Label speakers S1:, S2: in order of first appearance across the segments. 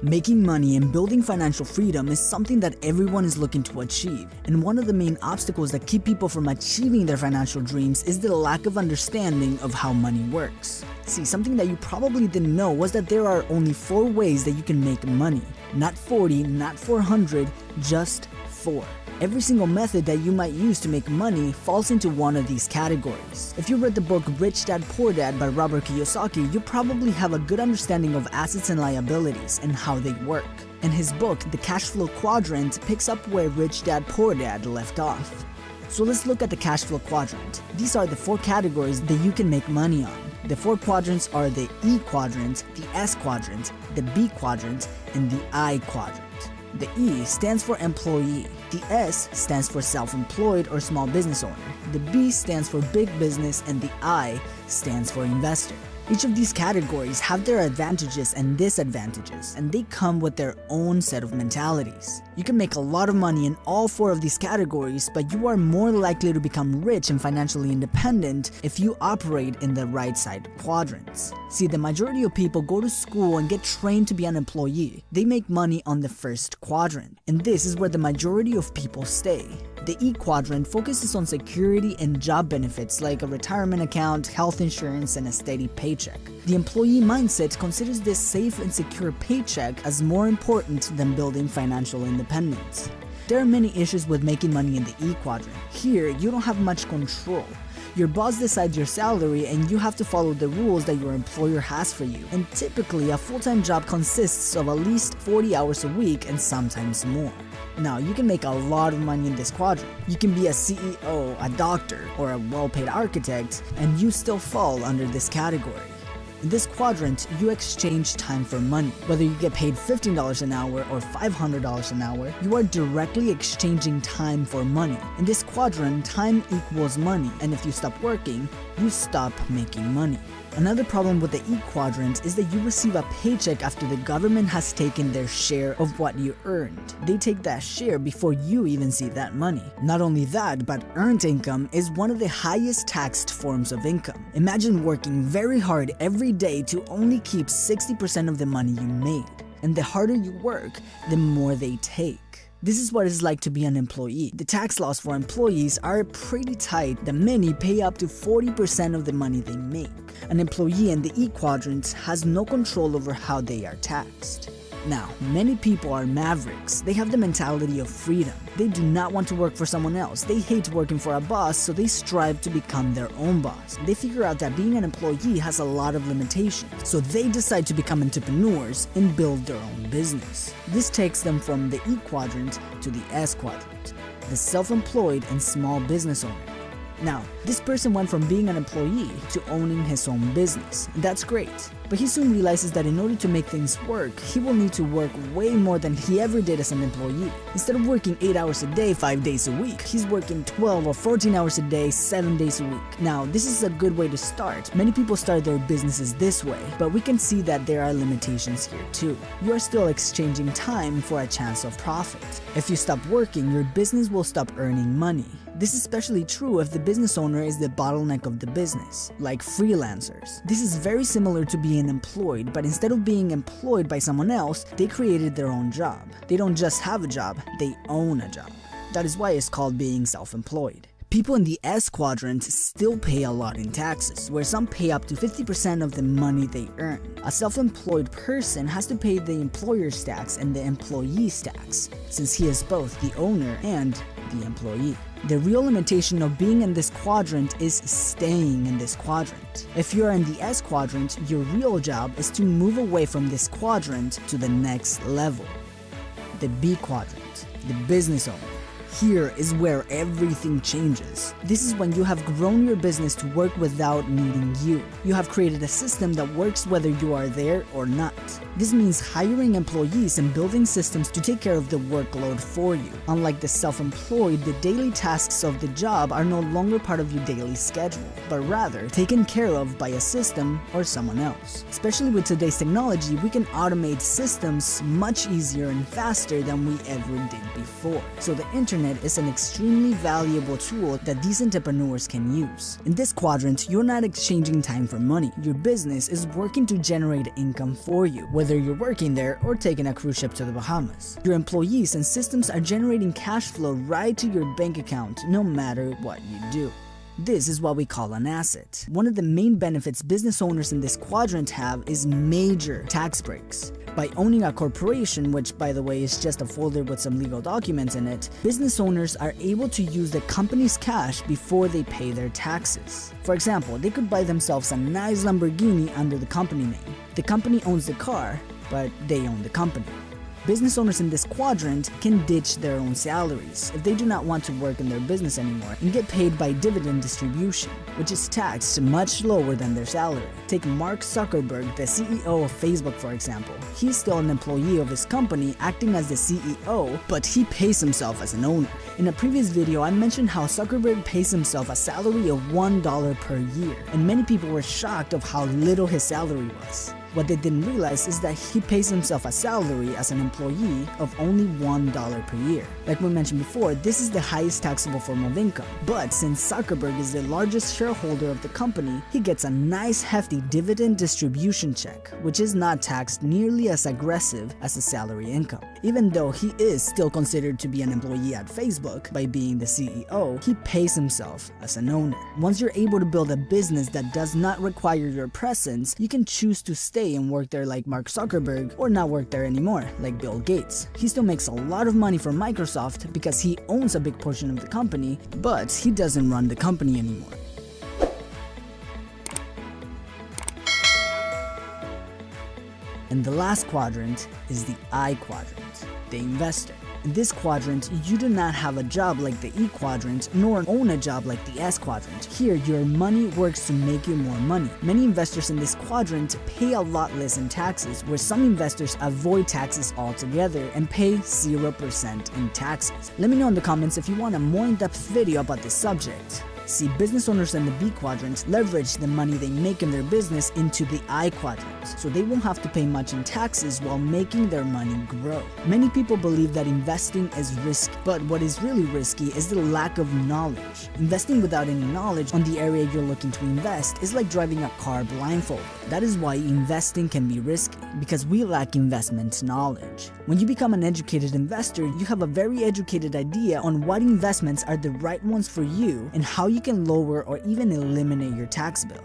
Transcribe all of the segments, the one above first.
S1: Making money and building financial freedom is something that everyone is looking to achieve, and one of the main obstacles that keep people from achieving their financial dreams is the lack of understanding of how money works. See, something that you probably didn't know was that there are only 4 ways that you can make money. Not 40, not 400, just 4. Every single method that you might use to make money falls into one of these categories. If you read the book Rich Dad Poor Dad by Robert Kiyosaki, you probably have a good understanding of assets and liabilities and how they work. In his book, The Cashflow Quadrant picks up where Rich Dad Poor Dad left off. So let's look at the Cashflow Quadrant. These are the 4 categories that you can make money on. The 4 quadrants are the E quadrant, the S quadrant, the B quadrant, and the I quadrant. The E stands for employee, the S stands for self-employed or small business owner, the B stands for big business, and the I stands for investor. Each of these categories have their advantages and disadvantages, and they come with their own set of mentalities. You can make a lot of money in all 4 of these categories, but you are more likely to become rich and financially independent if you operate in the right side quadrants. See, the majority of people go to school and get trained to be an employee. They make money on the first quadrant, and this is where the majority of people stay. The E quadrant focuses on security and job benefits like a retirement account, health insurance, and a steady paycheck. The employee mindset considers this safe and secure paycheck as more important than building financial independence. There are many issues with making money in the E quadrant. Here, you don't have much control. Your boss decides your salary and you have to follow the rules that your employer has for you. And typically, a full-time job consists of at least 40 hours a week and sometimes more. Now, you can make a lot of money in this quadrant. You can be a CEO, a doctor, or a well-paid architect, and you still fall under this category. In this quadrant, you exchange time for money. Whether you get paid $15 an hour or $500 an hour, you are directly exchanging time for money. In this quadrant, time equals money, and if you stop working, you stop making money. Another problem with the E quadrant is that you receive a paycheck after the government has taken their share of what you earned. They take that share before you even see that money. Not only that, but earned income is one of the highest taxed forms of income. Imagine working very hard every day to only keep 60% of the money you made. And the harder you work, the more they take. This is what it's like to be an employee. The tax laws for employees are pretty tight that many pay up to 40% of the money they make. An employee in the E quadrant has no control over how they are taxed. Now, many people are mavericks. They have the mentality of freedom. They do not want to work for someone else. They hate working for a boss, so they strive to become their own boss. They figure out that being an employee has a lot of limitations, so they decide to become entrepreneurs and build their own business. This takes them from the E quadrant to the S quadrant, the self-employed and small business owner. Now, this person went from being an employee to owning his own business. That's great. But he soon realizes that in order to make things work, he will need to work way more than he ever did as an employee. Instead of working 8 hours a day, 5 days a week, he's working 12 or 14 hours a day, 7 days a week. Now, this is a good way to start. Many people start their businesses this way, but we can see that there are limitations here too. You are still exchanging time for a chance of profit. If you stop working, your business will stop earning money. This is especially true if the business owner is the bottleneck of the business, like freelancers. This is very similar to being employed, but instead of being employed by someone else, they created their own job. They don't just have a job, they own a job. That is why it's called being self-employed. People in the S quadrant still pay a lot in taxes, where some pay up to 50% of the money they earn. A self-employed person has to pay the employer's tax and the employee's tax, since he is both the owner and the employee. The real limitation of being in this quadrant is staying in this quadrant. If you are in the S quadrant, your real job is to move away from this quadrant to the next level. The B quadrant, the business owner. Here is where everything changes. This is when you have grown your business to work without needing you. You have created a system that works whether you are there or not. This means hiring employees and building systems to take care of the workload for you. Unlike the self-employed, the daily tasks of the job are no longer part of your daily schedule, but rather taken care of by a system or someone else. Especially with today's technology, we can automate systems much easier and faster than we ever did before. So the internet internet is an extremely valuable tool that these entrepreneurs can use. In this quadrant, you're not exchanging time for money. Your business is working to generate income for you, whether you're working there or taking a cruise ship to the Bahamas. Your employees and systems are generating cash flow right to your bank account no matter what you do. This is what we call an asset. One of the main benefits business owners in this quadrant have is major tax breaks. By owning a corporation, which by the way is just a folder with some legal documents in it, business owners are able to use the company's cash before they pay their taxes. For example, they could buy themselves a nice Lamborghini under the company name. The company owns the car, but they own the company. Business owners in this quadrant can ditch their own salaries if they do not want to work in their business anymore and get paid by dividend distribution, which is taxed much lower than their salary. Take Mark Zuckerberg, the CEO of Facebook, for example. He's still an employee of his company acting as the CEO, but he pays himself as an owner. In a previous video, I mentioned how Zuckerberg pays himself a salary of $1 per year, and many people were shocked of how little his salary was. What they didn't realize is that he pays himself a salary as an employee of only $1 per year. Like we mentioned before, this is the highest taxable form of income. But since Zuckerberg is the largest shareholder of the company, he gets a nice hefty dividend distribution check, which is not taxed nearly as aggressive as a salary income. Even though he is still considered to be an employee at Facebook by being the CEO, he pays himself as an owner. Once you're able to build a business that does not require your presence, you can choose to stay and work there like Mark Zuckerberg or not work there anymore like Bill Gates. He still makes a lot of money from Microsoft because he owns a big portion of the company, but he doesn't run the company anymore. And the last quadrant is the I quadrant, the investor. In this quadrant, you do not have a job like the E quadrant, nor own a job like the S quadrant. Here, your money works to make you more money. Many investors in this quadrant pay a lot less in taxes, where some investors avoid taxes altogether and pay 0% in taxes. Let me know in the comments if you want a more in-depth video about this subject. See, business owners in the B quadrant leverage the money they make in their business into the I quadrant, so they won't have to pay much in taxes while making their money grow. Many people believe that investing is risky, but what is really risky is the lack of knowledge. Investing without any knowledge on the area you're looking to invest is like driving a car blindfolded. That is why investing can be risky, because we lack investment knowledge. When you become an educated investor, you have a very educated idea on what investments are the right ones for you and how you can lower or even eliminate your tax bill.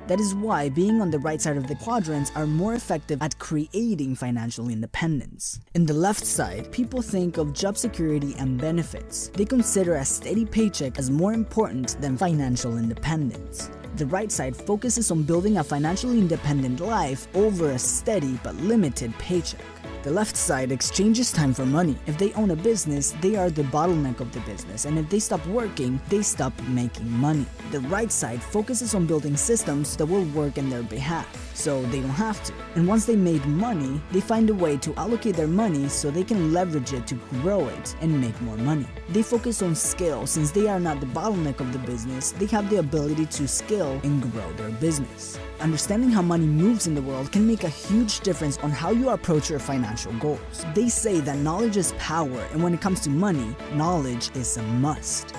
S1: That is why being on the right side of the quadrants are more effective at creating financial independence. In the left side, people think of job security and benefits. They consider a steady paycheck as more important than financial independence. The right side focuses on building a financially independent life over a steady but limited paycheck. The left side exchanges time for money. If they own a business, they are the bottleneck of the business, and if they stop working, they stop making money. The right side focuses on building systems that will work in their behalf, so they don't have to. And once they made money, they find a way to allocate their money so they can leverage it to grow it and make more money. They focus on skill. Since they are not the bottleneck of the business, they have the ability to scale and grow their business. Understanding how money moves in the world can make a huge difference on how you approach your financial goals. They say that knowledge is power, and when it comes to money, knowledge is a must.